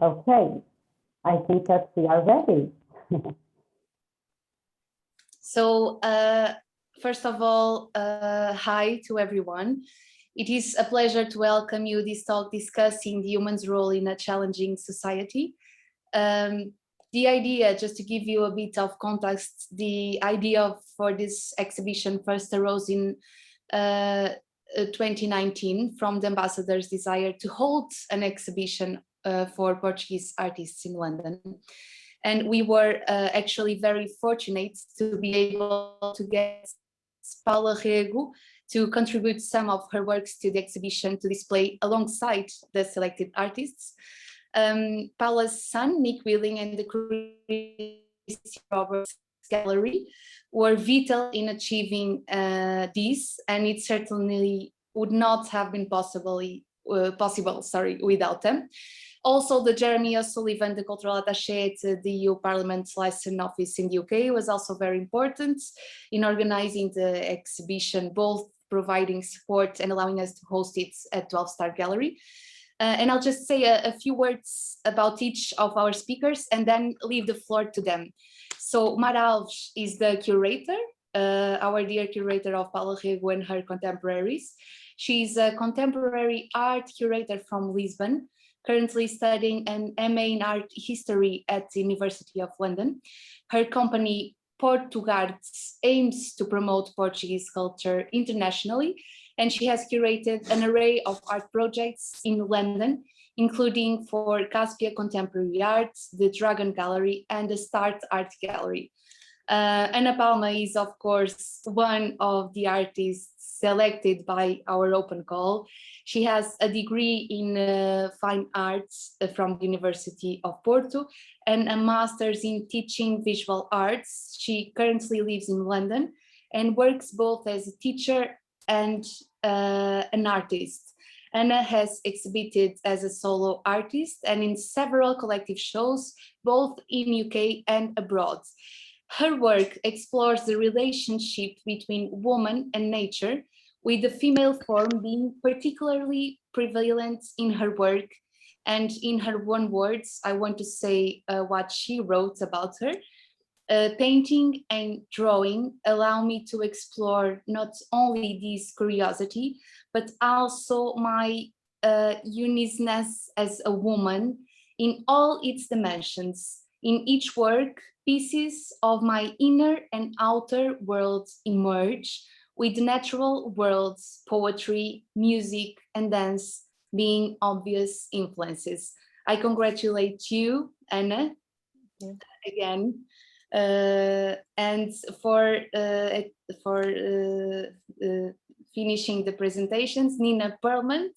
Okay, I think that we are ready. So, first of all, hi to everyone. It is a pleasure to welcome you this talk discussing the human's role in a challenging society. The idea, just to give you a bit of context, the idea for this exhibition first arose in 2019 from the ambassador's desire to hold an exhibition for Portuguese artists in London. And we were actually very fortunate to be able to get Paula Rego to contribute some of her works to the exhibition to display alongside the selected artists. Paula's son, Nick Willing, and the Christy Roberts Gallery were vital in achieving this, and it certainly would not have been possible without them. Also, the Jeremy O'Sullivan, the cultural attaché at the EU Parliament's license office in the UK, was also very important in organizing the exhibition, both providing support and allowing us to host it at 12-Star Gallery. And I'll just say a few words about each of our speakers and then leave the floor to them. So Mara Alves is the curator, our dear curator of Paula Rego and her contemporaries. She's a contemporary art curator from Lisbon, currently studying an MA in art history at the University of London. Her company, Portuguese, aims to promote Portuguese culture internationally, and she has curated an array of art projects in London, including for Caspia Contemporary Art, the Dragon Gallery, and the Start Art Gallery. Ana Palma is, of course, one of the artists selected by our open call. She has a degree in fine arts from the University of Porto and a master's in teaching visual arts. She currently lives in London and works both as a teacher and an artist. Anna has exhibited as a solo artist and in several collective shows, both in UK and abroad. Her work explores the relationship between woman and nature, with the female form being particularly prevalent in her work. And in her own words, I want to say what she wrote about her. Painting and drawing allow me to explore not only this curiosity, but also my uniqueness as a woman in all its dimensions. In each work, pieces of my inner and outer worlds emerge, with the natural worlds, poetry, music, and dance being obvious influences. I congratulate you, Anna, again. And for finishing the presentations, Nina Pearlman,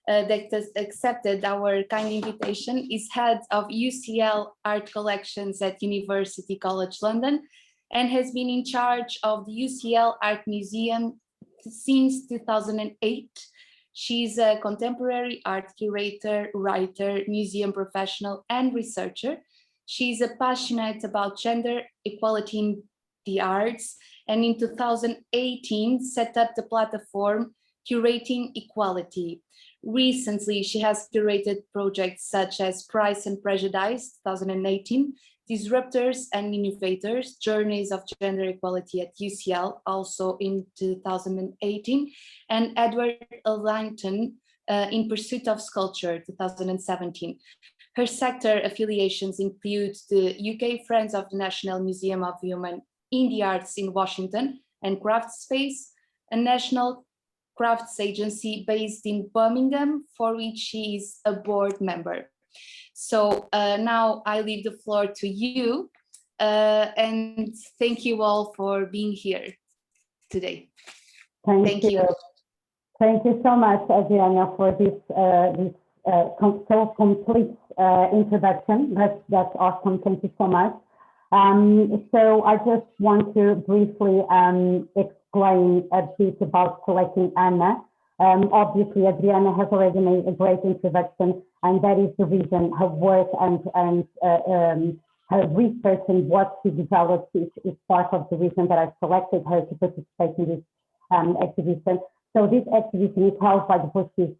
that has accepted our kind invitation, is head of UCL Art Collections at University College London and has been in charge of the UCL Art Museum since 2008. She's a contemporary art curator, writer, museum professional, and researcher. She's passionate about gender equality in the arts, and in 2018 set up the platform Curating Equality. Recently, she has curated projects such as Price and Prejudice, 2018, Disruptors and Innovators, Journeys of Gender Equality at UCL, also in 2018, and Edward Langton, In Pursuit of Sculpture, 2017. Her sector affiliations include the UK Friends of the National Museum of Women in the Arts in Washington and Craftspace, a national crafts agency based in Birmingham, for which she is a board member. So now I leave the floor to you, and thank you all for being here today. Thank you. Thank you so much, Adriana, for this so complete introduction. That's awesome. Thank you so much. So I just want to briefly explain a bit about selecting Anna. Obviously, Adriana has already made a great introduction, and that is the reason her work and her research and what she developed is part of the reason that I selected her to participate in this exhibition. So this exhibition is held by the Portuguese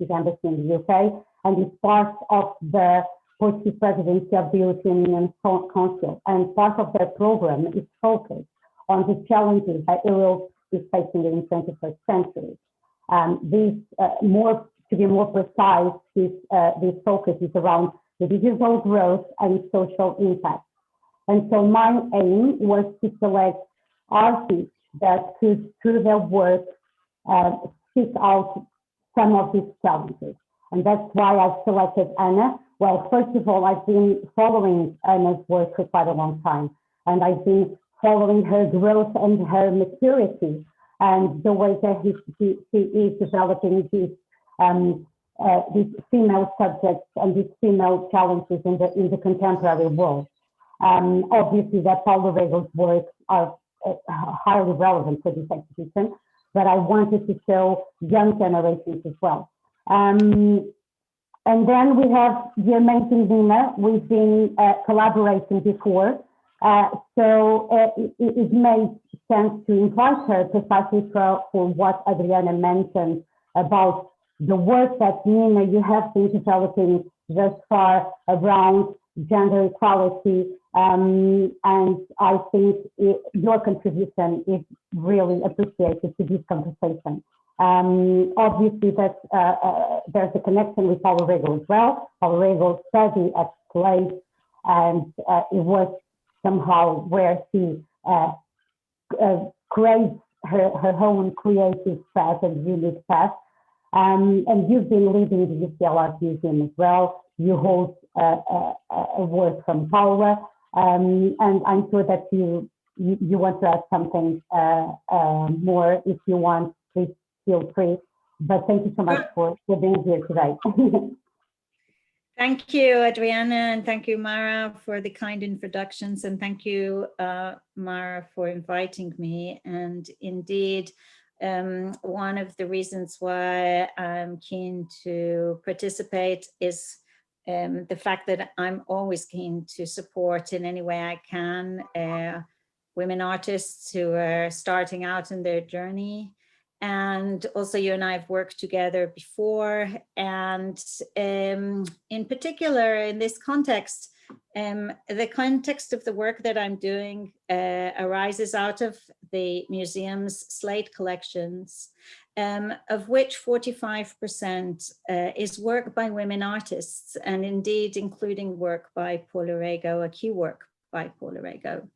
Embassy in the UK, and is part of the Portuguese Presidency of the European Union Council. And part of their program is focused on the challenges that Europe is facing in the 21st century. To be more precise, this focus is around the digital growth and social impact. And so my aim was to select artists that could, through their work, speak out some of these challenges. And that's why I selected Anna. Well, first of all, I've been following Anna's work for quite a long time, and I've been following her growth and her maturity and the way that she is developing these female subjects and these female challenges in the contemporary world. Obviously, that Paula Rego's works are highly relevant for this exhibition, but I wanted to show young generations as well. And then we have the amazing Nina. We've been collaborating before, so it made sense to invite her precisely for what Adriana mentioned about the work that Nina, you have been developing thus far around gender equality, and I think your contribution is really appreciated to this conversation. Obviously, there's a connection with Paula Rego as well. Paula Rego studied at Place, and it was somehow where she creates her own creative path and unique path. And you've been leading the UCL Art Museum as well. You hold a work from Paula, and I'm sure that you want to add something more. If you want, please feel free. But thank you so much for being here today. Thank you, Adriana, and thank you, Mara, for the kind introductions, and thank you, Mara, for inviting me. And indeed, one of the reasons why I'm keen to participate is the fact that I'm always keen to support in any way I can women artists who are starting out in their journey. And also you and I have worked together before, and in particular in this context, the context of the work that I'm doing arises out of the museum's slate collections, of which 45% is work by women artists, and indeed including work by Paula Rego, a key work by Paula Rego.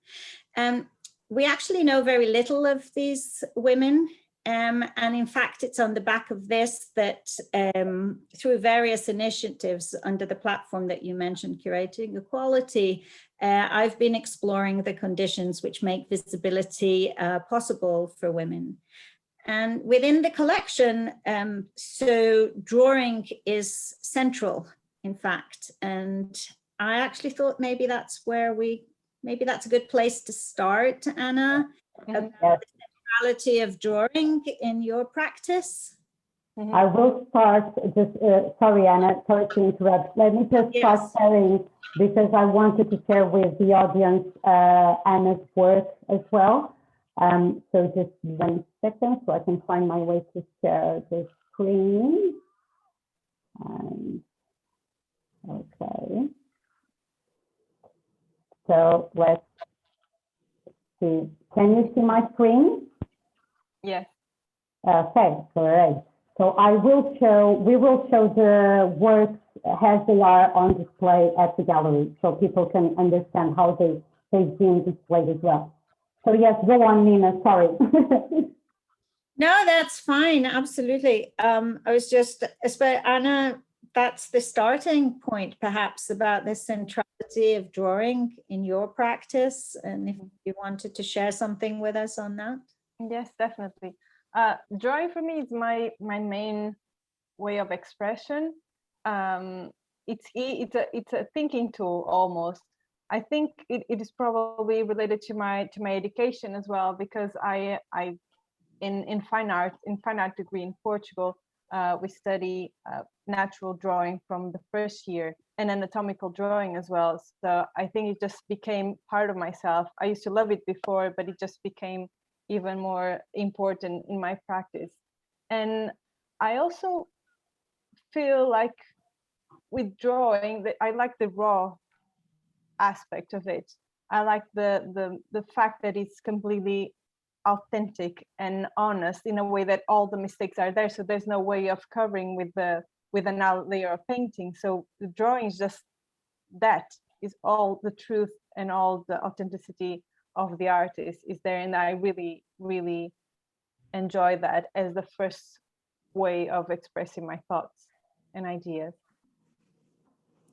We actually know very little of these women. And in fact, it's on the back of this that through various initiatives under the platform that you mentioned, Curating Equality, I've been exploring the conditions which make visibility possible for women. And within the collection, so drawing is central, in fact. And I actually thought maybe that's a good place to start, Anna, about the centrality of drawing in your practice. I will start just, sorry, Anna, sorry to interrupt. Let me just start sharing, because I wanted to share with the audience Anna's work as well. So just 1 second so I can find my way to share the screen. Okay. So let's see. Can you see my screen? Yes. Okay, great. So we will show the works as they are on display at the gallery, so people can understand how they've been displayed as well. So yes, go on, Nina, sorry. No, that's fine, absolutely. I was just, Anna, that's the starting point, perhaps, about the centrality of drawing in your practice, and if you wanted to share something with us on that. Yes, definitely. Drawing for me is my main way of expression. It's a thinking tool almost. I think it is probably related to my education as well, because I in fine art degree in Portugal, we study natural drawing from the first year, and anatomical drawing as well. So I think it just became part of myself. I used to love it before, but it just became even more important in my practice. And I also feel like with drawing, I like the raw aspect of it. I like the fact that it's completely authentic and honest in a way that all the mistakes are there. So there's no way of covering with another layer of painting. So the drawing is just that, is all the truth and all the authenticity of the artist is there. And I really, really enjoy that as the first way of expressing my thoughts and ideas.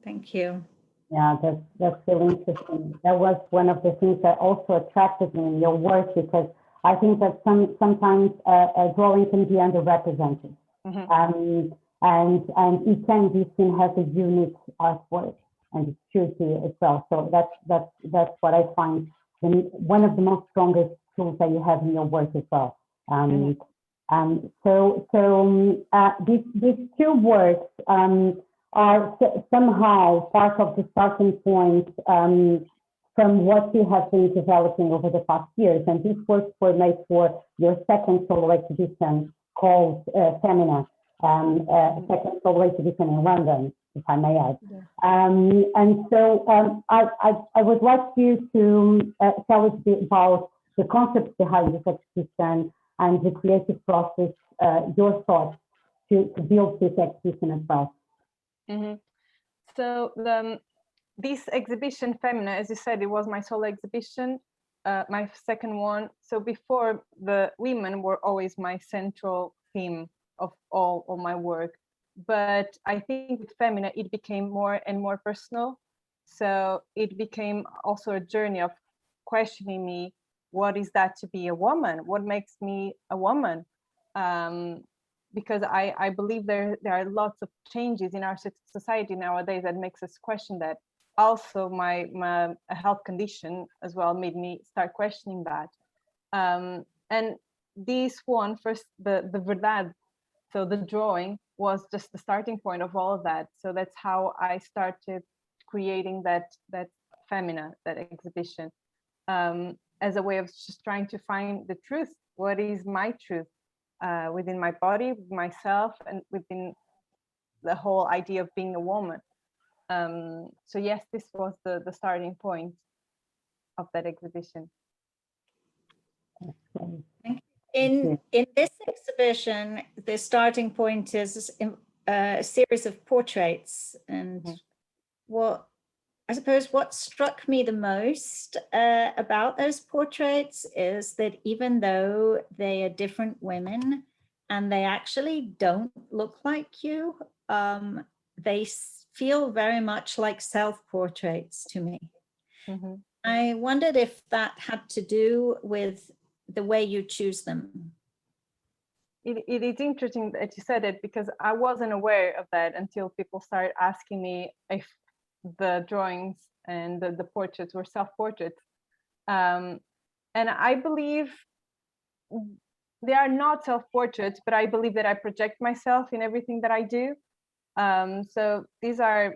Thank you. Yeah, that's really interesting. That was one of the things that also attracted me in your work, because I think that sometimes a drawing can be underrepresented, and it can be seen as a unique artwork, and it's true here as well. So that's what I find one of the most strongest tools that you have in your work as well. These two works are somehow part of the starting point from what you have been developing over the past years. And these works were made for your second solo exhibition called Femina, second solo exhibition in London, if I may add. I would like you to tell us a bit about the concepts behind this exhibition and the creative process, your thoughts to build this exhibition as well. So this exhibition, Femina, as you said, it was my solo exhibition, my second one. So before, the women were always my central theme of all of my work. But I think with Femina, it became more and more personal. So it became also a journey of questioning me, what is that to be a woman? What makes me a woman? Because I believe there are lots of changes in our society nowadays that makes us question that. Also, my health condition as well made me start questioning that. And this one, first, the verdad, so the drawing was just the starting point of all of that. So that's how I started creating that Femina, that exhibition, as a way of just trying to find the truth. What is my truth? Within my body, myself, and within the whole idea of being a woman. So yes, this was the starting point of that exhibition. In this exhibition, the starting point is a series of portraits, and I suppose what struck me the most about those portraits is that even though they are different women and they actually don't look like you, they feel very much like self-portraits to me. I wondered if that had to do with the way you choose them. It is interesting that you said it, because I wasn't aware of that until people started asking me if the drawings and the portraits were self-portraits. And I believe they are not self-portraits, but I believe that I project myself in everything that I do. So these are,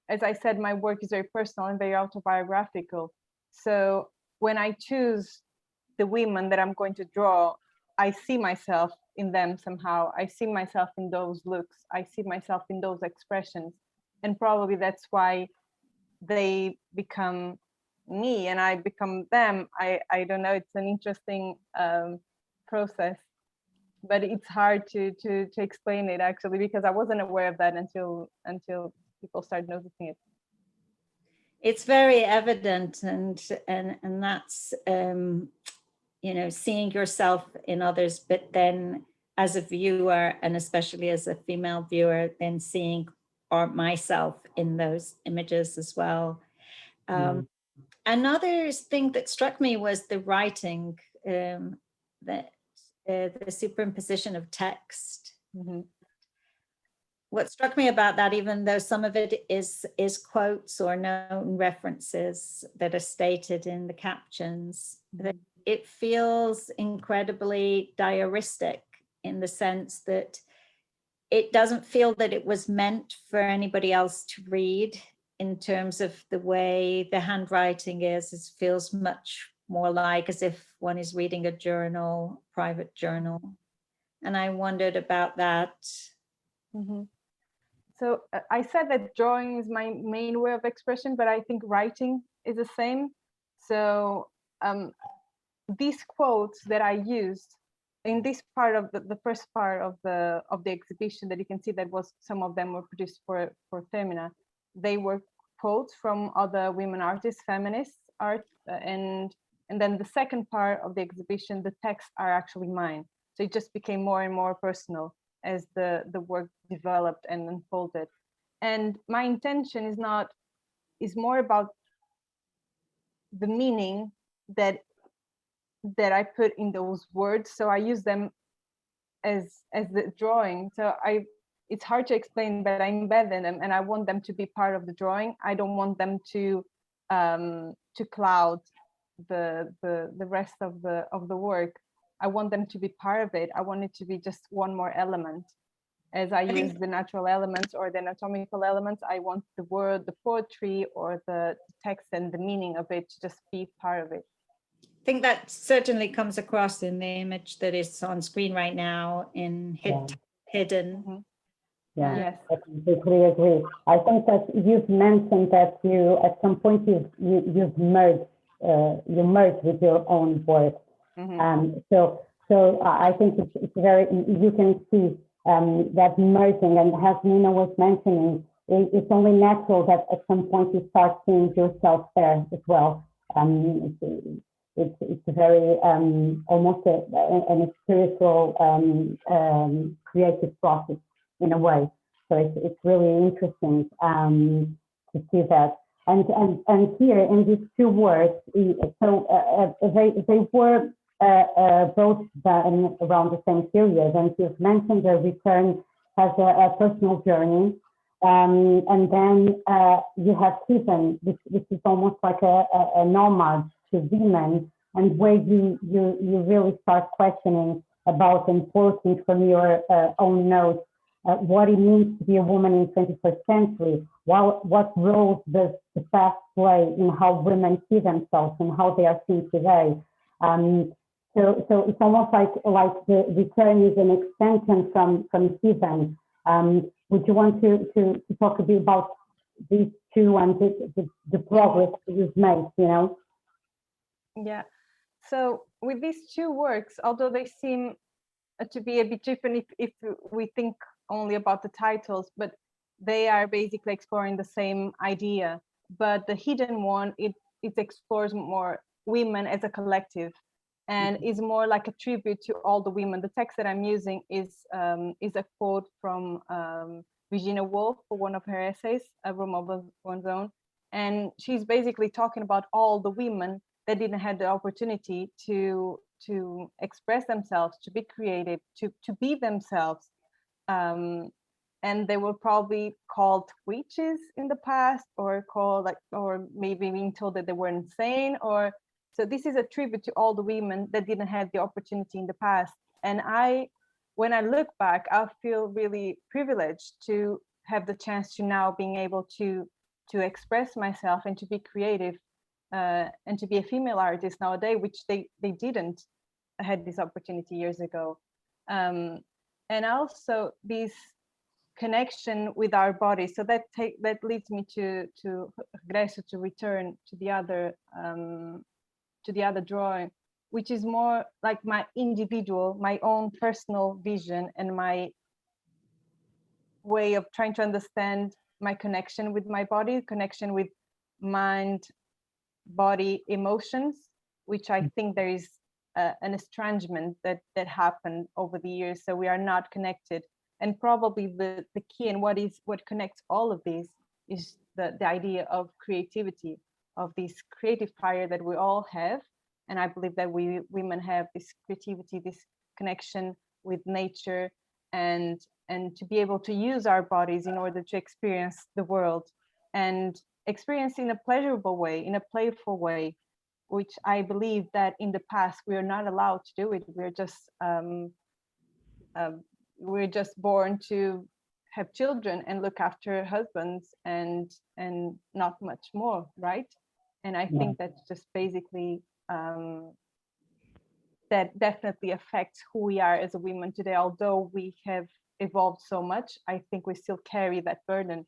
as I said, my work is very personal and very autobiographical. So when I choose the women that I'm going to draw, I see myself in them somehow. I see myself in those looks. I see myself in those expressions. And probably that's why they become me and I become them. I don't know, it's an interesting process, but it's hard to explain it actually, because I wasn't aware of that until people started noticing it. It's very evident, and that's you know, seeing yourself in others, but then as a viewer, and especially as a female viewer, then seeing myself in those images as well. Another thing that struck me was the writing, that the superimposition of text. What struck me about that, even though some of it is quotes or known references that are stated in the captions, that it feels incredibly diaristic, in the sense that it doesn't feel that it was meant for anybody else to read. In terms of the way the handwriting is, it feels much more like as if one is reading a journal, private journal. And I wondered about that. So I said that drawing is my main way of expression, but I think writing is the same. So these quotes that I used in this part of the first part of the exhibition that you can see, that was, some of them were produced for Femina. They were quotes from other women artists, feminist art, and then the second part of the exhibition, the texts are actually mine. So it just became more and more personal as the work developed and unfolded. And my intention is more about the meaning that I put in those words. So I use them as the drawing. So it's hard to explain, but I embed in them, and I want them to be part of the drawing. I don't want them to cloud the rest of the work. I want them to be part of it. I want it to be just one more element. As I use the natural elements or the anatomical elements, I want the word, the poetry, or the text and the meaning of it to just be part of it. I think that certainly comes across in the image that is on screen right now in Hidden. Mm-hmm. Yeah, yes. I completely agree. I think that you've mentioned that you, at some point, you've merged, you merged with your own work. Mm-hmm. So I think it's very, you can see that merging, and as Nina was mentioning, it's only natural that at some point you start seeing yourself there as well. It's very almost a spiritual creative process in a way. So it's really interesting to see that. And here in these two works, so they were both done around the same period. And you've mentioned the return as a personal journey. And then you have Hidden, which is almost like a homage to women, and where you really start questioning about and quoting from your own notes what it means to be a woman in the 21st century. What roles does the past play in how women see themselves and how they are seen today? So it's almost like the return is an extension from Hidden. Would you want to talk a bit about these two and the progress that you've made, you know? Yeah. So with these two works, although they seem to be a bit different if we think only about the titles, but they are basically exploring the same idea. But the Hidden one, it explores more women as a collective, and is more like a tribute to all the women. The text that I'm using is a quote from Virginia Woolf for one of her essays, A Room of One's Own, and she's basically talking about all the women that didn't have the opportunity to express themselves, to be creative, to be themselves, and they were probably called witches in the past, or called or maybe being told that they were insane, or so. This is a tribute to all the women that didn't have the opportunity in the past. And when I look back, I feel really privileged to have the chance to now being able to express myself and to be creative. And to be a female artist nowadays, which they didn't had this opportunity years ago. And also this connection with our body. So that leads me to Regresso, to return to the other drawing, which is more like my individual, my own personal vision and my way of trying to understand my connection with my body, connection with mind, body, emotions, which I think there is an estrangement that happened over the years. So we are not connected. And probably the key and what connects all of these is the idea of creativity, of this creative fire that we all have. And I believe that we women have this creativity, this connection with nature, and to be able to use our bodies in order to experience the world, and experience in a pleasurable way, in a playful way, which I believe that in the past we are not allowed to do it. We're just born to have children and look after husbands and not much more, right? And I think that's just basically that definitely affects who we are as a woman today. Although we have evolved so much, I think we still carry that burden.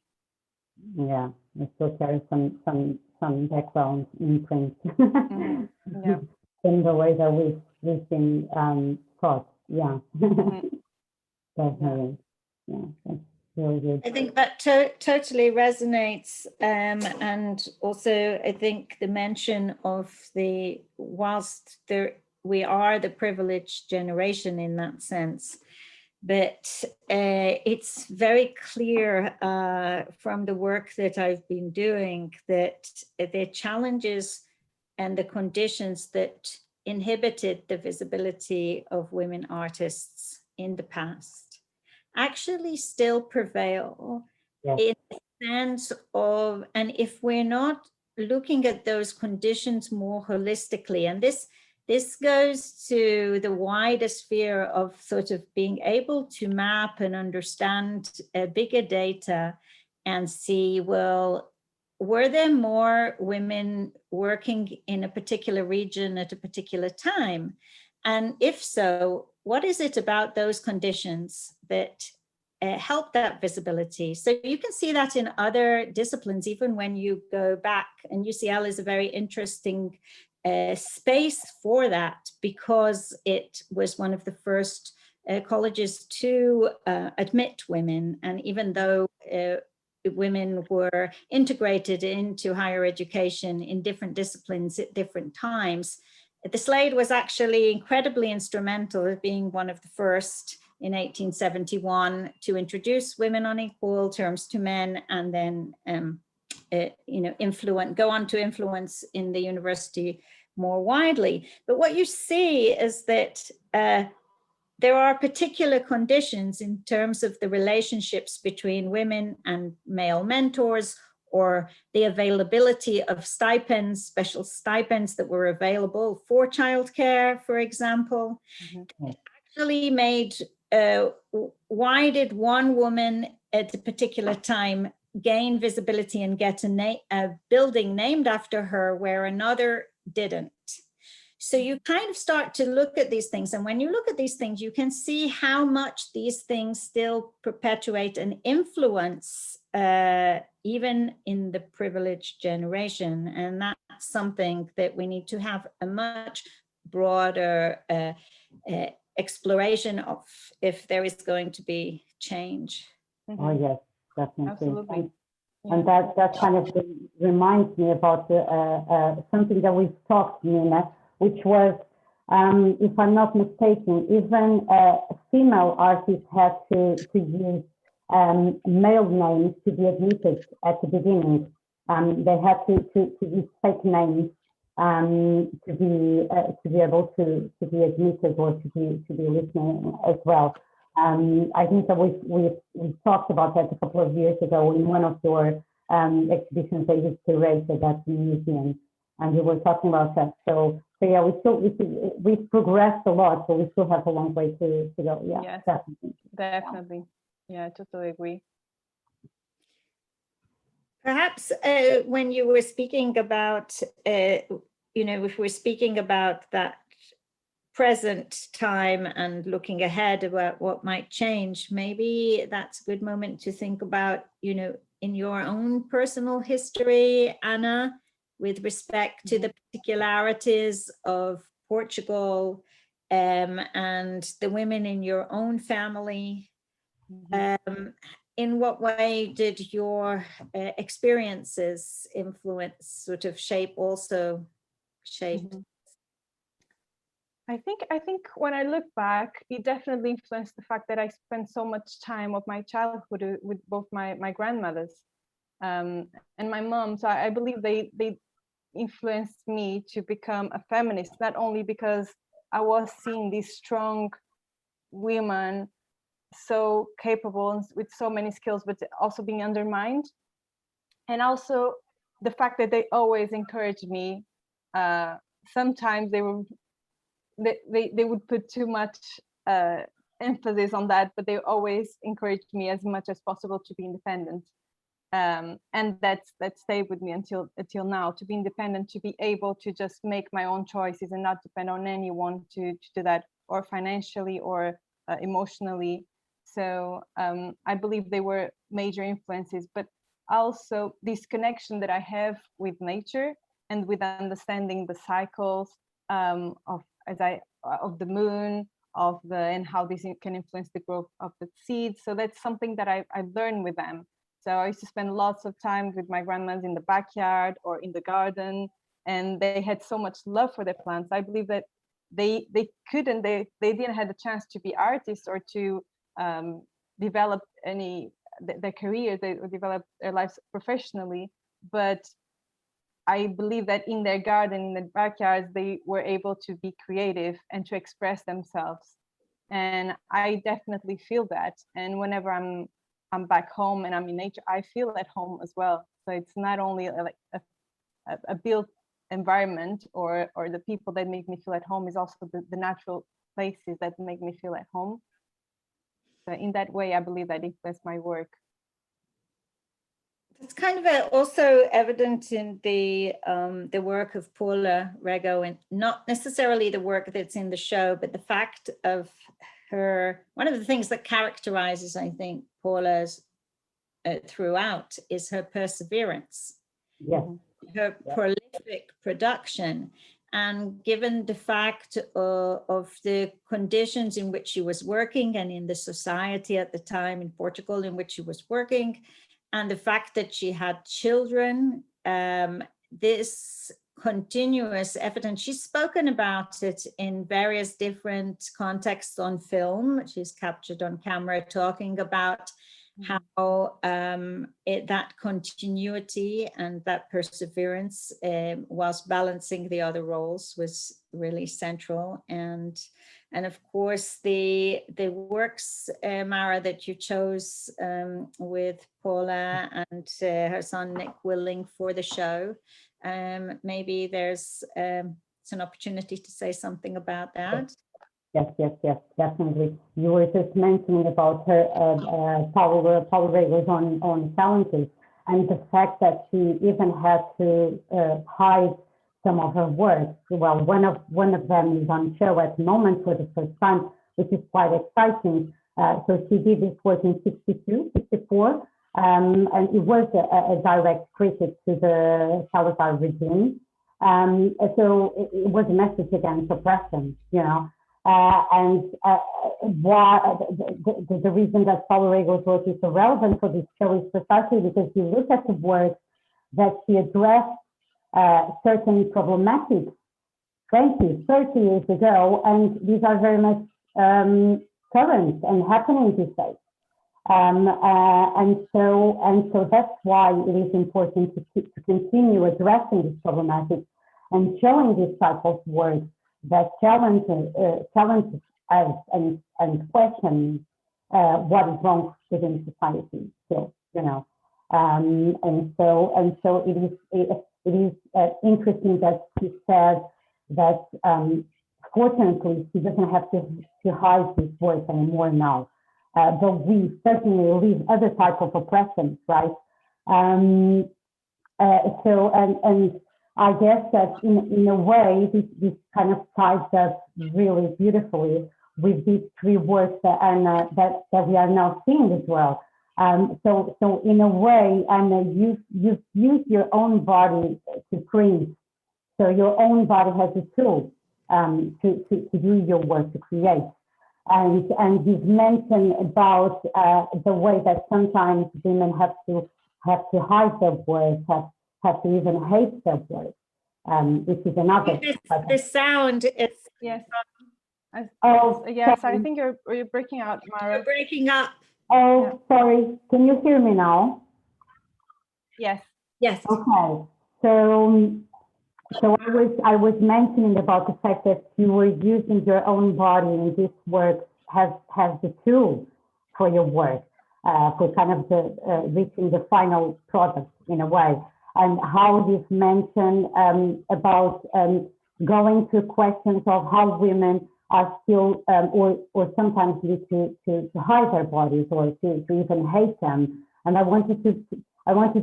Yeah, we still carry some background imprint Yeah. in the way that we've been taught. Yeah, definitely. Yeah, that's really good. I think that totally resonates, and also I think the mention of whilst we are the privileged generation in that sense, but it's very clear from the work that I've been doing that the challenges and the conditions that inhibited the visibility of women artists in the past actually still prevail. Yes. In the sense of, and if we're not looking at those conditions more holistically, and this goes to the wider sphere of sort of being able to map and understand bigger data and see, well, were there more women working in a particular region at a particular time? And if so, what is it about those conditions that help that visibility? So you can see that in other disciplines, even when you go back, and UCL is a very interesting space for that, because it was one of the first colleges to admit women. And even though women were integrated into higher education in different disciplines at different times, the Slade was actually incredibly instrumental in being one of the first in 1871 to introduce women on equal terms to men, and then go on to influence in the university more widely. But what you see is that there are particular conditions in terms of the relationships between women and male mentors, or the availability of stipends, special stipends that were available for childcare, for example. It actually made, why did one woman at a particular time gain visibility and get a building named after her where another didn't? So you kind of start to look at these things. And when you look at these things, you can see how much these things still perpetuate and influence even in the privileged generation. And that's something that we need to have a much broader exploration of if there is going to be change. Oh, yes, definitely. Absolutely. And that kind of reminds me about something that we've talked, Nina, which was, if I'm not mistaken, even female artists had to use male names to be admitted at the beginning. They had to use fake names to be able to be admitted or to be listening as well. I think that we talked about that a couple of years ago in one of your exhibitions that you curated at the museum, and we were talking about that. So yeah, we've progressed a lot, but we still have a long way to go. Yeah, yes, definitely. Yeah, I totally agree. Perhaps when you were speaking about, if we're speaking about that present time and looking ahead about what might change, maybe that's a good moment to think about, in your own personal history, Anna, with respect to the particularities of Portugal and the women in your own family. In what way did your experiences influence, sort of shape? I think when I look back, it definitely influenced the fact that I spent so much time of my childhood with both my grandmothers and my mom. So I believe they influenced me to become a feminist, not only because I was seeing these strong women, so capable and with so many skills, but also being undermined. And also the fact that they always encouraged me. Sometimes they would put too much emphasis on that, but they always encouraged me as much as possible to be independent. And that stayed with me until now, to be independent, to be able to just make my own choices and not depend on anyone to do that, or financially or emotionally. So I believe they were major influences, but also this connection that I have with nature and with understanding the cycles of the moon, and how this can influence the growth of the seeds. So that's something that I learned with them. So I used to spend lots of time with my grandmas in the backyard or in the garden, and they had so much love for their plants. I believe that they didn't have the chance to be artists or to develop their careers, they develop their lives professionally, but I believe that in their garden, in the backyards, they were able to be creative and to express themselves. And I definitely feel that. And whenever I'm back home and I'm in nature, I feel at home as well. So it's not only like a built environment or the people that make me feel at home, is also the natural places that make me feel at home. So in that way, I believe that influenced my work. It's kind of also evident in the work of Paula Rego, and not necessarily the work that's in the show, but the fact of her, one of the things that characterizes, I think, Paula's throughout is her perseverance, her prolific production. And given the fact of the conditions in which she was working and in the society at the time in Portugal in which she was working, and the fact that she had children, this continuous evidence, she's spoken about it in various different contexts on film. She's captured on camera talking about how that continuity and that perseverance whilst balancing the other roles was really central. And of course the works, Mara, that you chose with Paula and her son Nick Willing for the show, maybe there's an opportunity to say something about that. Yes, definitely. You were just mentioning about her, Paula Rego's on challenges, and the fact that she even had to hide some of her work. Well, one of them is on show at the moment for the first time, which is quite exciting. So she did this work in 64, and it was a direct critic to the Salazar regime. So it was a message against oppression, you know. Why the reason that Paula Rego's work is so relevant for this show is precisely because you look at the work that she addressed certain problematics 20, 30 years ago, and these are very much current and happening these days. And so that's why it is important to continue addressing these problematics and showing this type of work that challenges us and questions what is wrong within society. So, you know, and so it is interesting that she said that fortunately she doesn't have to hide this work anymore now. But we certainly live other type of oppression, right? So I guess that in a way, this kind of ties us really beautifully with these three works that we are now seeing as well. So in a way, Anna, you've used your own body to create. So your own body has a tool to do your work, to create. And you've mentioned about the way that sometimes women have to hide their work, have to even hate their work, which is another. The sound is yes. Sorry. I think you're breaking out, Mara. You're breaking up. Oh, yeah. Sorry. Can you hear me now? Yes. Yes. Okay. So I was mentioning about the fact that you were using your own body, and this work has the tool for your work, for kind of reaching the final product in a way, and how you've mentioned about going to questions of how women are still or sometimes need to hide their bodies or to even hate them. And I wanted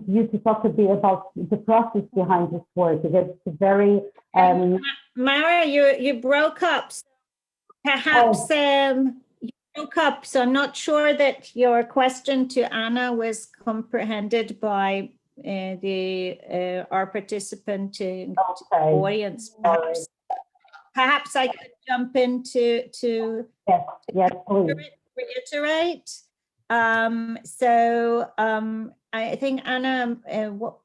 you to talk a bit about the process behind this work, because it's very Mara, you broke up. So perhaps broke up, so I'm not sure that your question to Anna was comprehended by our participant audience. Perhaps I could jump in to yes, please. reiterate. I think Anna,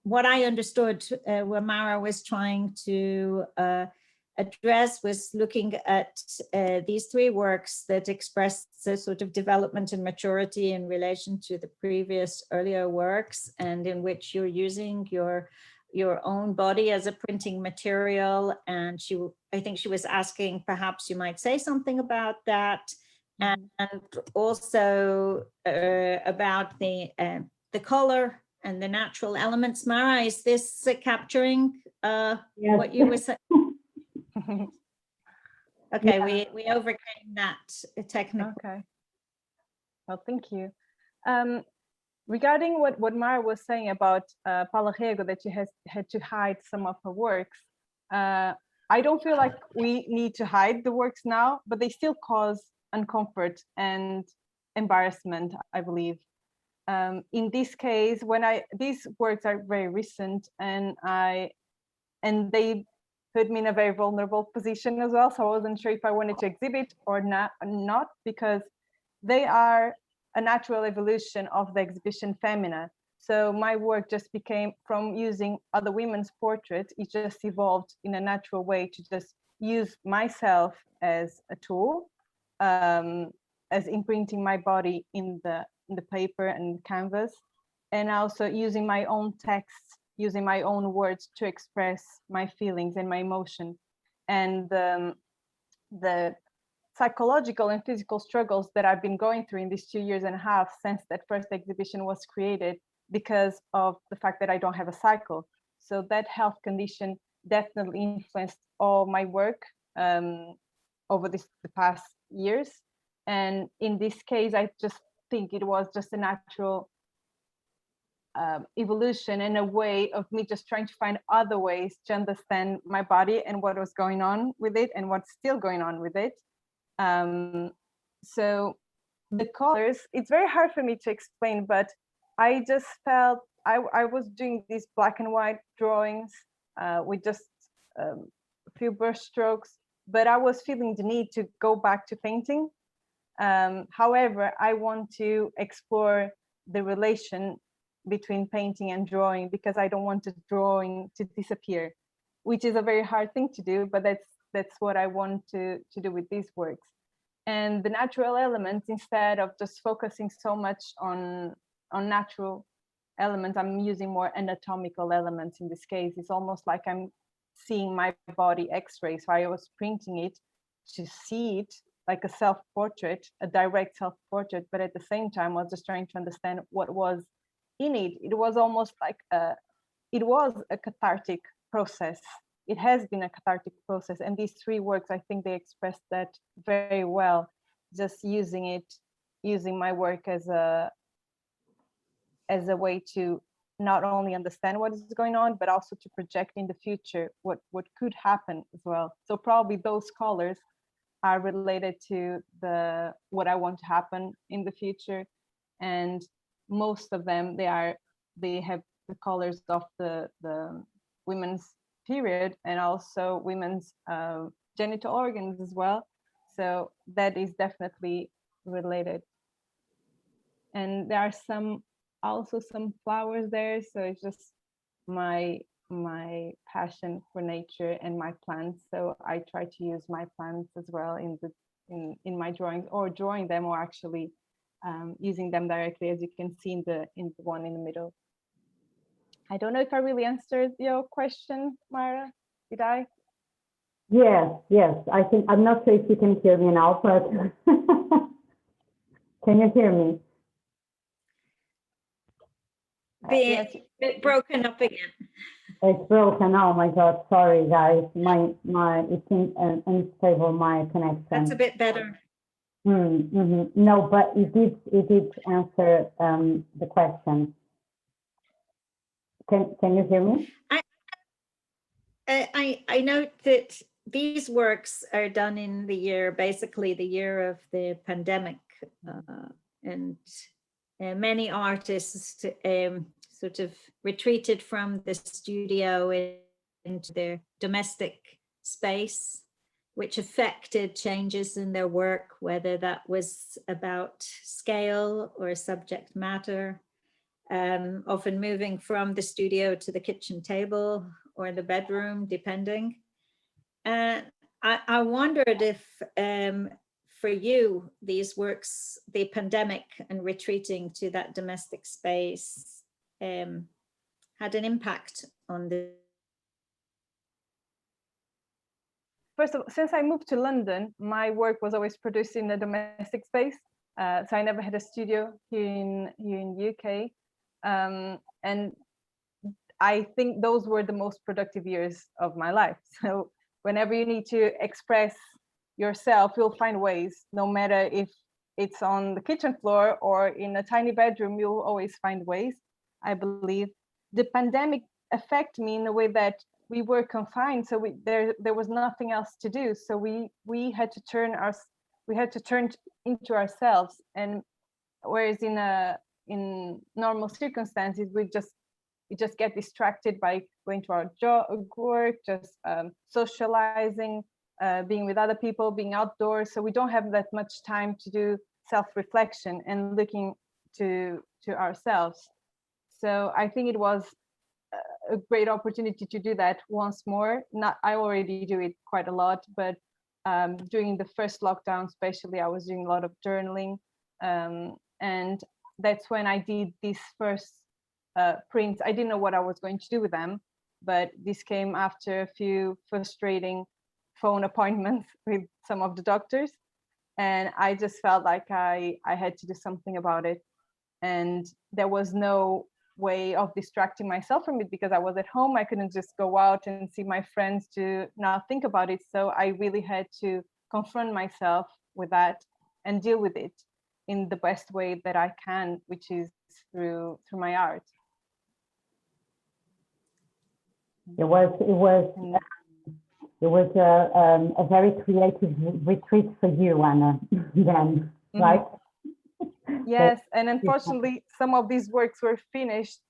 what I understood what Mara was trying to address was looking at these three works that express the sort of development and maturity in relation to the previous earlier works, and in which you're using your own body as a printing material. And I think she was asking, perhaps you might say something about that. And also about the color and the natural elements. Mara, is this capturing what you were saying? Okay, yeah. we overcame that technical. Okay. Well, thank you. Regarding what Mara was saying about Paula Rego, that she has had to hide some of her works, I don't feel like we need to hide the works now, but they still cause uncomfort and embarrassment, I believe. In this case, these works are very recent, and they put me in a very vulnerable position as well. So I wasn't sure if I wanted to exhibit or not, because they are a natural evolution of the exhibition Femina. So my work just became, from using other women's portraits, it just evolved in a natural way to just use myself as a tool, as imprinting my body in the paper and canvas, and also using my own text, using my own words to express my feelings and my emotion. And the psychological and physical struggles that I've been going through in these 2.5 years since that first exhibition was created, because of the fact that I don't have a cycle. So that health condition definitely influenced all my work over the past years. And in this case, I just think it was just a natural evolution and a way of me just trying to find other ways to understand my body and what was going on with it and what's still going on with it. So the colors, it's very hard for me to explain, but I just felt I was doing these black and white drawings with just a few brush strokes, but I was feeling the need to go back to painting. However, I want to explore the relation between painting and drawing, because I don't want the drawing to disappear, which is a very hard thing to do, but that's what I want to do with these works. And the natural elements, instead of just focusing so much on natural elements, I'm using more anatomical elements in this case. It's almost like I'm seeing my body x-ray. So I was printing it to see it like a self-portrait, a direct self-portrait, but at the same time, I was just trying to understand what was in it. It was almost like it was a cathartic process. It has been a cathartic process. And these three works, I think they expressed that very well, just using my work as a way to not only understand what is going on, but also to project in the future what could happen as well. So probably those colors are related to what I want to happen in the future. And most of them, they have the colors of the women's period, and also women's genital organs as well. So that is definitely related. And there are also some flowers there. So it's just my passion for nature and my plants. So I try to use my plants as well in my drawings, or drawing them, or actually using them directly, as you can see in the one in the middle. I don't know if I really answered your question, Mara. Did I? Yes. I think, I'm not sure if you can hear me now, but can you hear me? Bit broken up again. It's broken. Oh my God! Sorry, guys. It's unstable, my connection. That's a bit better. No, but it did answer the question. Can you hear me? I note that these works are done in basically the year of the pandemic. and many artists sort of retreated from the studio into their domestic space, which affected changes in their work, whether that was about scale or subject matter, often moving from the studio to the kitchen table or the bedroom, depending. I wondered if, for you, these works, the pandemic and retreating to that domestic space had an impact on the. First of all, since I moved to London, my work was always produced in a domestic space. So I never had a studio here in UK. And I think those were the most productive years of my life. So whenever you need to express yourself, you'll find ways, no matter if it's on the kitchen floor or in a tiny bedroom, you'll always find ways, I believe. The pandemic affected me in a way that we were confined, so there was nothing else to do. So we had to turn into ourselves. And whereas in normal circumstances, we just get distracted by going to our work, just socializing, being with other people, being outdoors. So we don't have that much time to do self-reflection and looking to ourselves. So I think it was a great opportunity to do that once more. I already do it quite a lot, but during the first lockdown, especially, I was doing a lot of journaling. And that's when I did this first prints. I didn't know what I was going to do with them, but this came after a few frustrating phone appointments with some of the doctors. And I just felt like I had to do something about it. And there was no way of distracting myself from it because I was at home. I couldn't just go out and see my friends to not think about it. So I really had to confront myself with that and deal with it in the best way that I can, which is through my art. It was a very creative retreat for you, Anna, then, right? Yes, and unfortunately, some of these works were finished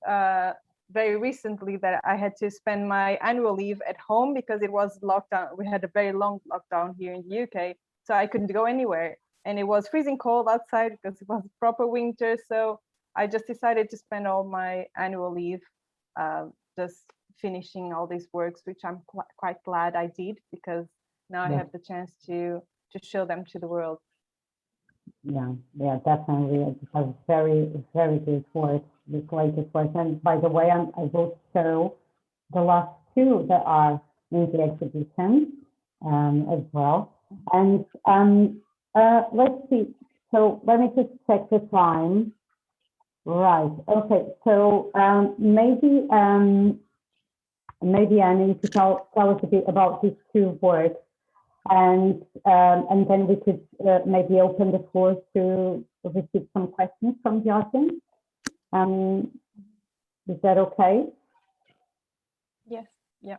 very recently that I had to spend my annual leave at home because it was lockdown. We had a very long lockdown here in the UK, so I couldn't go anywhere. And it was freezing cold outside because it was proper winter. So I just decided to spend all my annual leave just finishing all these works, which I'm quite glad I did, because now I have the chance to show them to the world. Yeah, definitely. It was very, very good work, this latest work. And by the way, I will show the last two that are in the exhibition as well. And let's see. So let me just check the time. Right. Okay. So maybe Anna, you could tell us a bit about these two works. And then we could maybe open the floor to receive some questions from the audience. Is that okay? Yes. Yeah.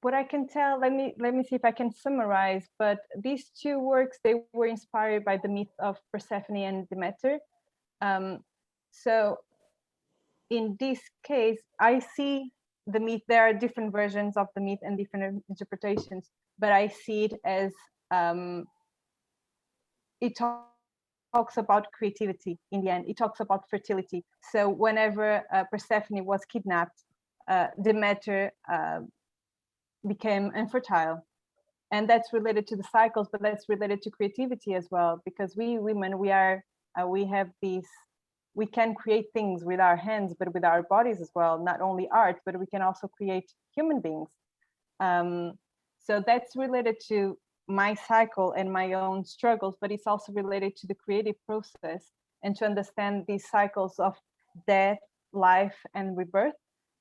What I can tell, let me see if I can summarize. But these two works, they were inspired by the myth of Persephone and Demeter. So in this case, I see the myth. There are different versions of the myth and different interpretations, but I see it as it talks about creativity in the end. It talks about fertility. So whenever Persephone was kidnapped, Demeter became infertile. And that's related to the cycles, but that's related to creativity as well, because we women, we have these, we can create things with our hands, but with our bodies as well, not only art, but we can also create human beings. So that's related to my cycle and my own struggles, but it's also related to the creative process and to understand these cycles of death, life, and rebirth,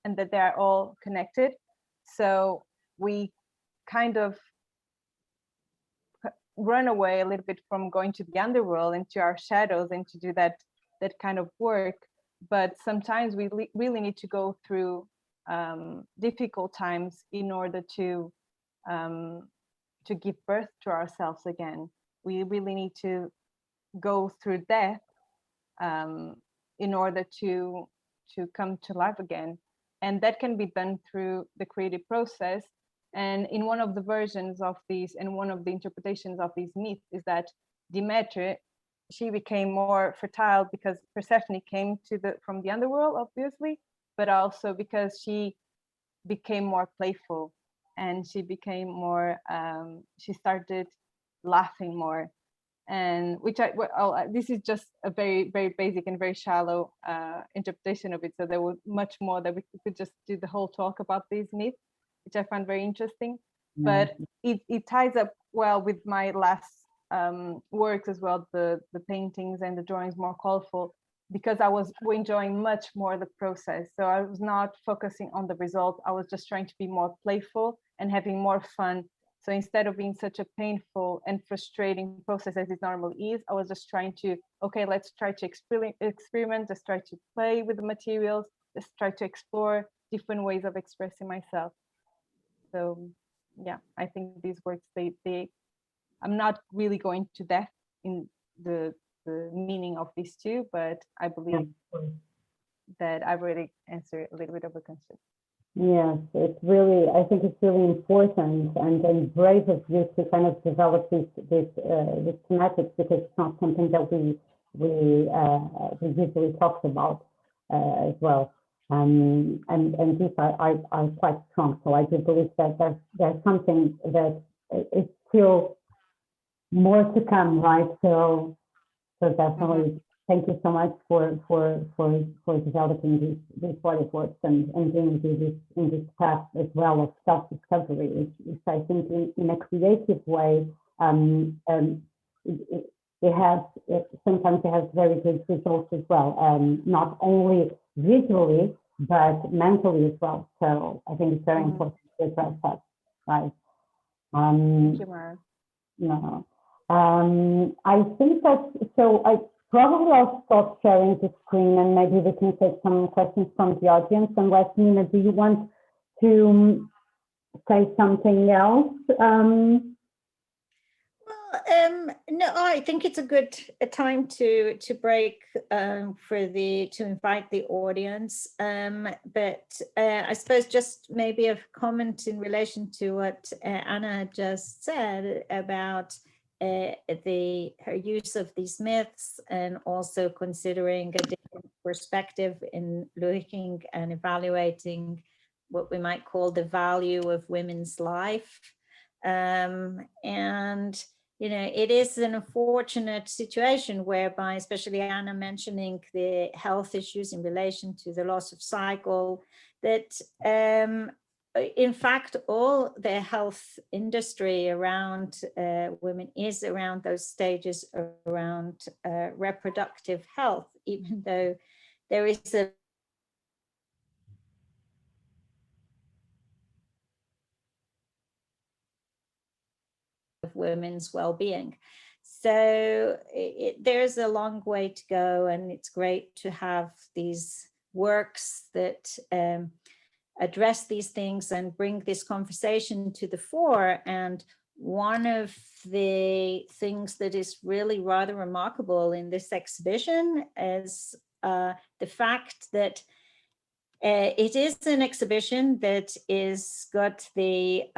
and that they are all connected. So we kind of run away a little bit from going to the underworld and to our shadows and to do that kind of work. But sometimes we really need to go through difficult times in order to give birth to ourselves again. we really need to go through death in order to come to life again. And that can be done through the creative process. And in one of the versions of these, and one of the interpretations of these myths, is that Demeter, she became more fertile because Persephone came from the underworld, obviously, but also because she became more playful, and she became more, she started laughing more. And this is just a very, very basic and very shallow interpretation of it. So there was much more that we could just do the whole talk about these myths, which I find very interesting. But it ties up well with my last works as well, the paintings and the drawings, more colorful, because I was enjoying much more the process. So I was not focusing on the result. I was just trying to be more playful and having more fun. So instead of being such a painful and frustrating process as it normally is, I was just trying to, okay, let's try to experiment, let's try to play with the materials, let's try to explore different ways of expressing myself. So yeah, I think these works, I'm not really going to depth in the meaning of these two, but I believe that I've already answered a little bit of a question. Yes, it's really, I think it's really important and brave of you to kind of develop this thematics, because it's not something that we usually talk about as well. And these are quite strong. So I do believe that there's something that is still more to come, right? So definitely. Thank you so much for developing these body works and being in this path as well of self-discovery, which I think in a creative way, sometimes it has very good results as well, not only visually, but mentally as well. So I think it's very important to address that, right? Thank you, Mara. No. I think probably I'll stop sharing the screen, and maybe we can take some questions from the audience. Unless, Nina, do you want to say something else? No, I think it's a good time to break to invite the audience. But I suppose just maybe a comment in relation to what Anna just said about her use of these myths, and also considering a different perspective in looking and evaluating what we might call the value of women's life. And it is an unfortunate situation whereby, especially Anna mentioning the health issues in relation to the loss of cycle, that in fact, all the health industry around women is around those stages around reproductive health, even though there is a of women's well-being. So there's a long way to go, and it's great to have these works that address these things and bring this conversation to the fore. And one of the things that is really rather remarkable in this exhibition is the fact that it is an exhibition that is got the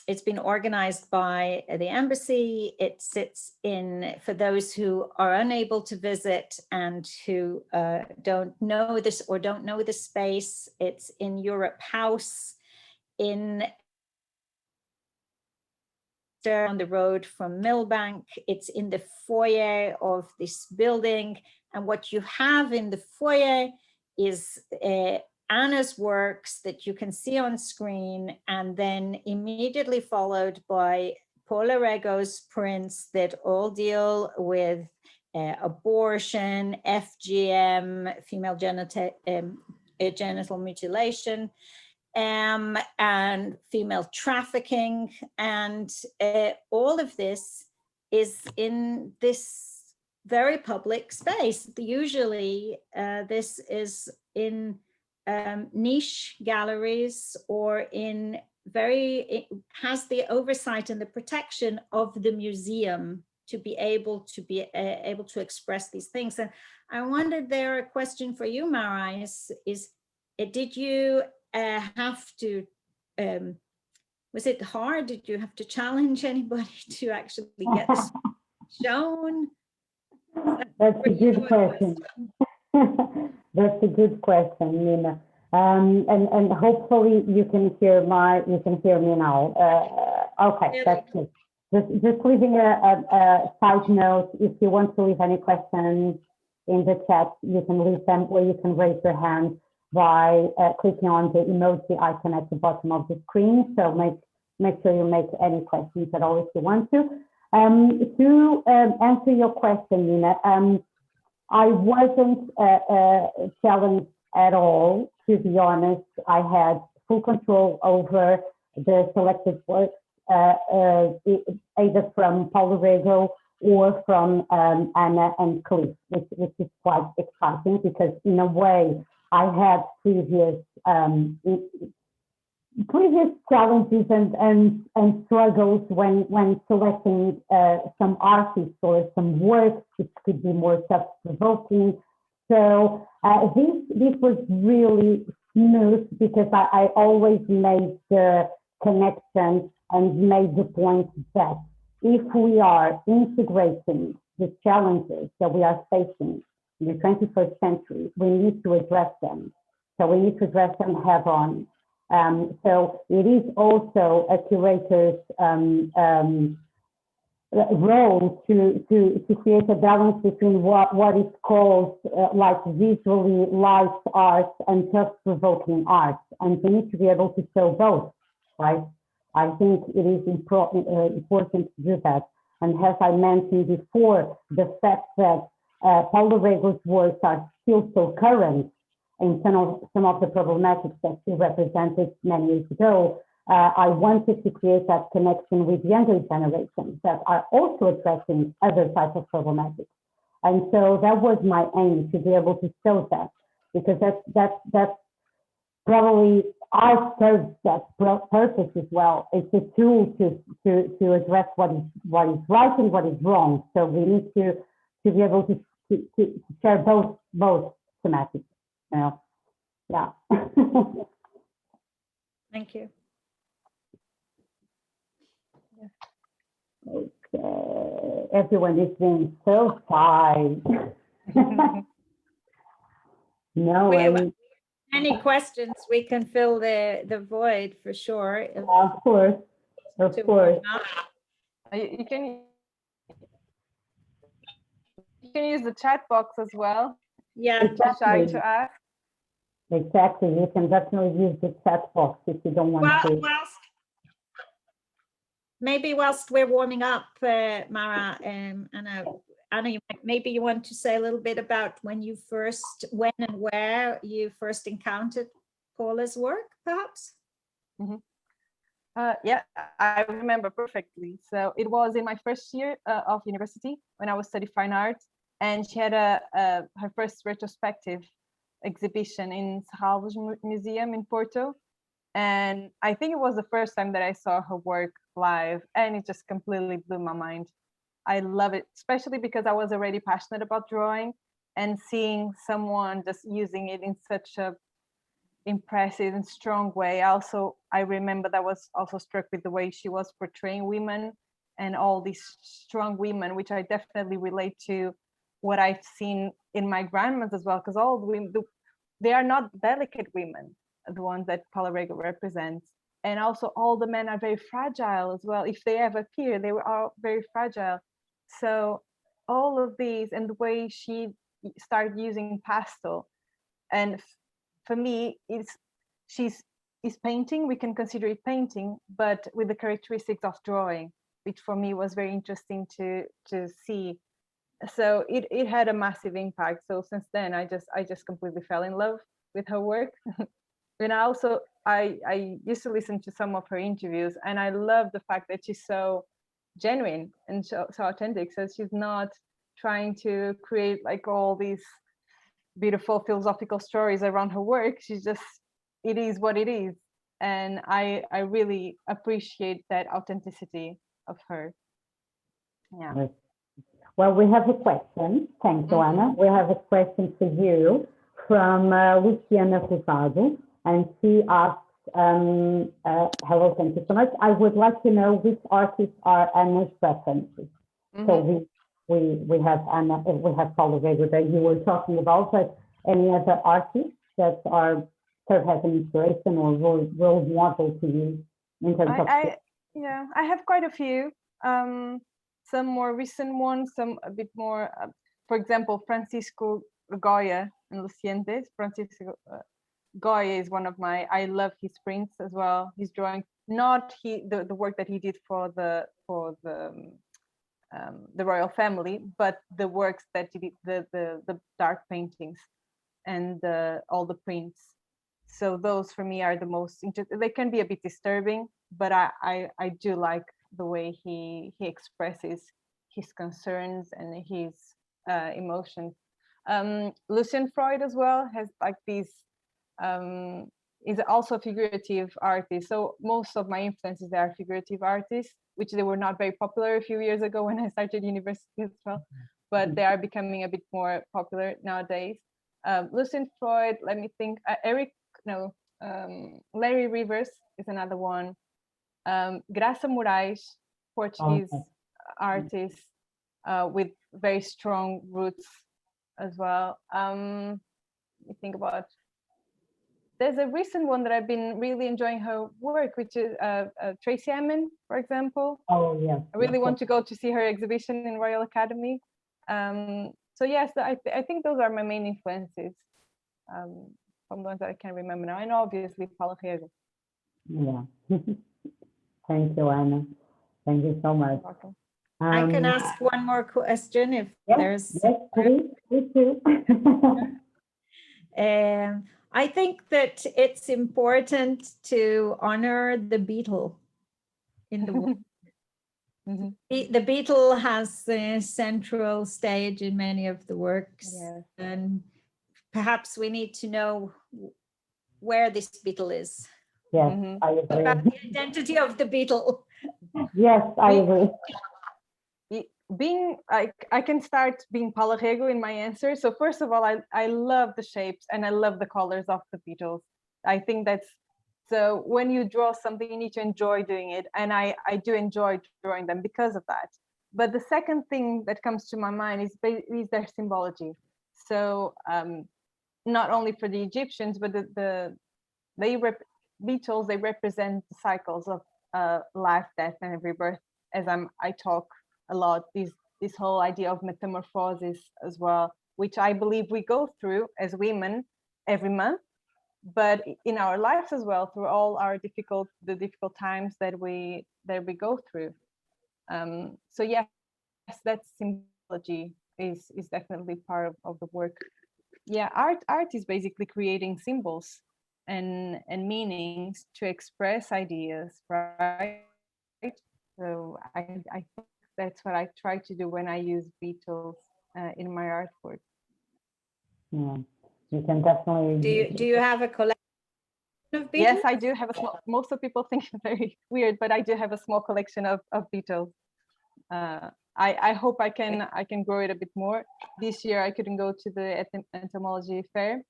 it's been organized by the embassy. It sits in, for those who are unable to visit and who don't know this or don't know the space, it's in Europe House on the road from Millbank. It's in the foyer of this building. And what you have in the foyer is Anna's works that you can see on screen, and then immediately followed by Paula Rego's prints that all deal with abortion, FGM, female genital mutilation, and female trafficking. And all of this is in this very public space. Usually this is in niche galleries or in has the oversight and the protection of the museum to be able to express these things. And I wondered there, a question for you, Mara, is did you have to, was it hard? Did you have to challenge anybody to actually get this shown? That's a good question. That's a good question, Nina. And hopefully you can hear me now. Okay, that's good. Just leaving a side note, if you want to leave any questions in the chat, you can leave them, or you can raise your hand by clicking on the emoji icon at the bottom of the screen. So make sure you make any questions at all if you want to. To answer your question, Nina, I wasn't challenged at all, to be honest. I had full control over the selected works, either from Paula Rego or from Anna and Cliff, which is quite exciting, because in a way I had previous challenges and struggles when selecting some artists or some works which could be more self-provoking. So this was really smooth, because I always made the connection and made the point that if we are integrating the challenges that we are facing in the 21st century, we need to address them. So we need to address them head on. So it is also a curator's role to create a balance between what is called like visually light art and thought-provoking art, and we need to be able to show both, right? I think it is important to do that. And as I mentioned before, the fact that Paula Rego's works are still so current in some of the problematics that she represented many years ago, I wanted to create that connection with younger generations that are also addressing other types of problematics. And so that was my aim, to be able to show that, because that's probably art serves that purpose as well. It's a tool to address what is right and what is wrong. So we need to be able to share both thematics. Yeah. Thank you. Okay, everyone is being so shy. No, any questions, we can fill the void for sure. Of course. You can use the chat box as well. Yeah, Shy to ask. Exactly, you can definitely use the chat box if you don't want to. Whilst we're warming up, Mara, Anna, maybe you want to say a little bit about when and where you first encountered Paula's work, perhaps? Mm-hmm. Yeah, I remember perfectly. So it was in my first year of university when I was studying fine art, and she had her first retrospective exhibition in Serralves Museum in Porto. And I think it was the first time that I saw her work live, and it just completely blew my mind. I love it, especially because I was already passionate about drawing, and seeing someone just using it in such a impressive and strong way. I remember that I was also struck with the way she was portraying women, and all these strong women, which I definitely relate to what I've seen in my grandmas as well, because all the women, they are not delicate women, the ones that Paula Rego represents. And also all the men are very fragile as well. If they ever appear, they were all very fragile. So all of these, and the way she started using pastel, and for me, she's painting, we can consider it painting, but with the characteristics of drawing, which for me was very interesting to see. So it had a massive impact. So since then, I just completely fell in love with her work. And I used to listen to some of her interviews, and I love the fact that she's so genuine and so authentic. So she's not trying to create like all these beautiful philosophical stories around her work. She's just, it is what it is. and I really appreciate that authenticity of her. Yeah. Right. Well, we have a question. Thanks, Joanna. We have a question for you from Luciana Rosado, and she asks, hello, thank you so much. I would like to know which artists are Anna's preferences. So we have Anna, we have Paula Rego that you were talking about, but any other artists that are serve as an inspiration or role model to you in terms of? Yeah, I have quite a few. Some more recent ones, some a bit more. For example, Francisco Goya and Lucientes. Francisco Goya is one of my. I love his prints as well. His drawing, not the work that he did for the royal family, but the works that he did, the dark paintings and all the prints. So those for me are the most interesting. They can be a bit disturbing, but I do like the way he expresses his concerns and his emotions. Lucian Freud as well has like these, is also a figurative artist. So most of my influences are figurative artists, which they were not very popular a few years ago when I started university as well, but they are becoming a bit more popular nowadays. Lucian Freud, let me think, Larry Rivers is another one. Graça Moraes, Portuguese artist with very strong roots as well. Let me think about. There's a recent one that I've been really enjoying her work, which is Tracy Emin, for example. Oh yeah. I really want to go to see her exhibition in Royal Academy. So yes, I think those are my main influences. From the ones that I can remember now, and obviously Paula Rego. Yeah. Thank you, Anna. Thank you so much. I can ask one more question if there's. Yes, please do. I think that it's important to honor the Beatle in the world. The Beatle has a central stage in many of the works, and perhaps we need to know where this Beatle is. Yes, I agree. About the identity of the Beatle. Yes, I agree. Being, I can start being Paula Rego in my answer. So first of all, I love the shapes and I love the colors of the Beatles. I think that's, so when you draw something, you need to enjoy doing it. And I do enjoy drawing them because of that. But the second thing that comes to my mind is their symbology. So not only for the Egyptians, but Beatles, they represent the cycles of life, death, and rebirth. As I talk a lot, this whole idea of metamorphosis as well, which I believe we go through as women every month, but in our lives as well, through all our difficult times that we go through. So yes, that symbology is definitely part of the work. Yeah, art is basically creating symbols and meanings to express ideas, right? So I think that's what I try to do when I use Beatles in my artwork. Yeah, you can definitely. Do you have a collection of Beatles? Yes, I do have a small. Most of people think it's very weird, but I do have a small collection of Beatles. I hope I can grow it a bit more. This year I couldn't go to the entomology fair,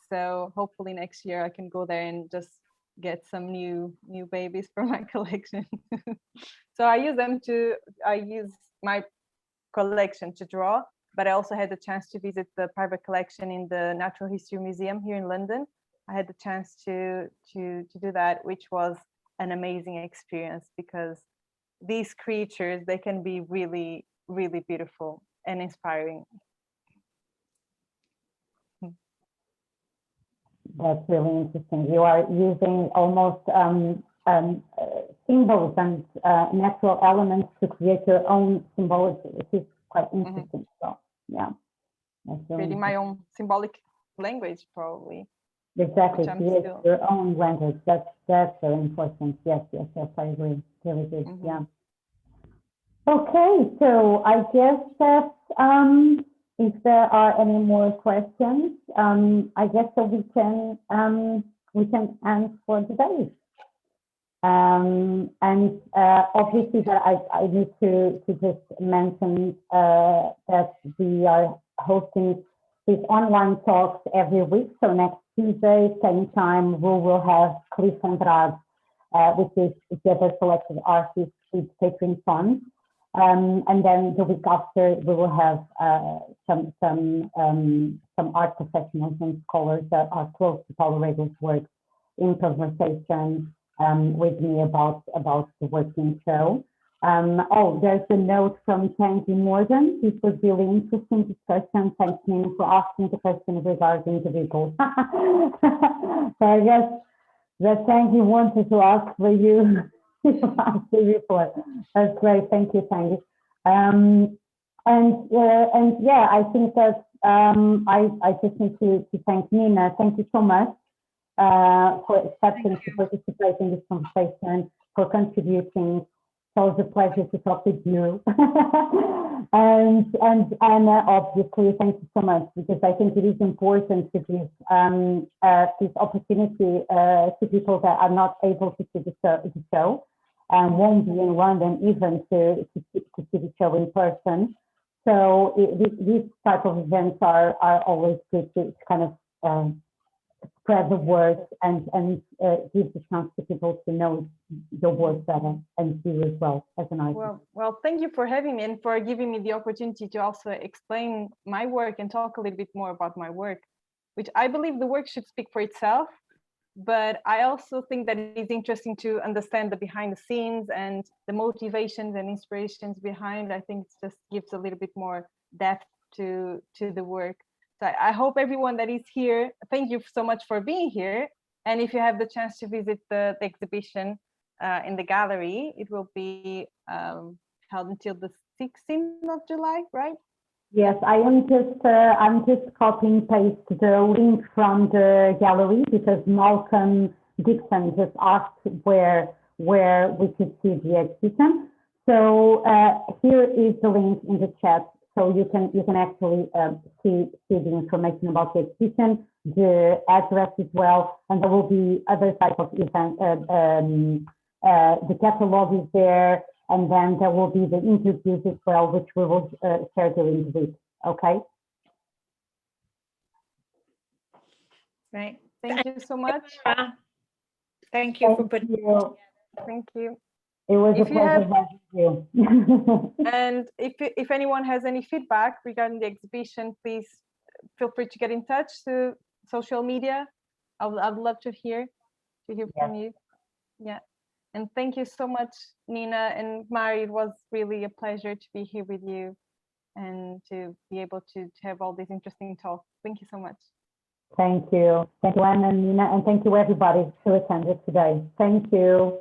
so hopefully next year I can go there and just get some new babies for my collection. So I use my collection to draw, but I also had the chance to visit the private collection in the Natural History Museum here in London. I had the chance to do that, which was an amazing experience because these creatures, they can be really, really beautiful and inspiring. That's really interesting. You are using almost symbols and natural elements to create your own symbology, which is quite interesting. So yeah, that's really my own symbolic language, probably. Exactly, create your own language. That's very important. Yes, I agree. Really good. Yeah. Okay, so I guess that if there are any more questions, I guess that we can end for today. And obviously that I need to just mention that we are hosting these online talks every week. So next Tuesday, same time, we will have Cliff Andrade, which is the other selected artist with Catering Fund. And then the week after, we will have some art professionals and scholars that are close to Paula Rego's work in conversation with me about the working show. Oh, there's a note from Tandy Morgan. This was really interesting discussion. Thanks, Nina, for asking the question regarding the vehicles. So I guess that Tandy wanted to ask for you to ask the report. That's great. Thank you, Tandy. And yeah, I think that I just need to thank Nina. Thank you so much for accepting to participate in this conversation, for contributing. So it's a pleasure to talk with you. and Anna, obviously, thank you so much, because I think it is important to give this opportunity to people that are not able to see the show and won't be in London even to see the show in person. So these type of events are always good to kind of spread the word and give the chance to people to know your work better, and you as well as an artist. Well, thank you for having me and for giving me the opportunity to also explain my work and talk a little bit more about my work, which I believe the work should speak for itself. But I also think that it is interesting to understand the behind the scenes and the motivations and inspirations behind. I think it just gives a little bit more depth to the work. So I hope everyone that is here, thank you so much for being here. And if you have the chance to visit the exhibition in the gallery, it will be held until the 16th of July, right? Yes, I'm just copying paste the link from the gallery, because Malcolm Dixon just asked where we could see the exhibition. So here is the link in the chat. So you can actually see the information about the exhibition, the address as well, and there will be other type of event. The catalog is there, and then there will be the interviews as well, which we will share during the week. Okay. Right. Thank you so much. Thank you for putting it together. Thank you. It was a pleasure having you. And if anyone has any feedback regarding the exhibition, please feel free to get in touch to social media. I'd love to hear from you. Yeah. And thank you so much, Nina and Mari. It was really a pleasure to be here with you and to be able to have all these interesting talks. Thank you so much. Thank you. Thank you, Anna and Nina, and thank you everybody who attended today. Thank you.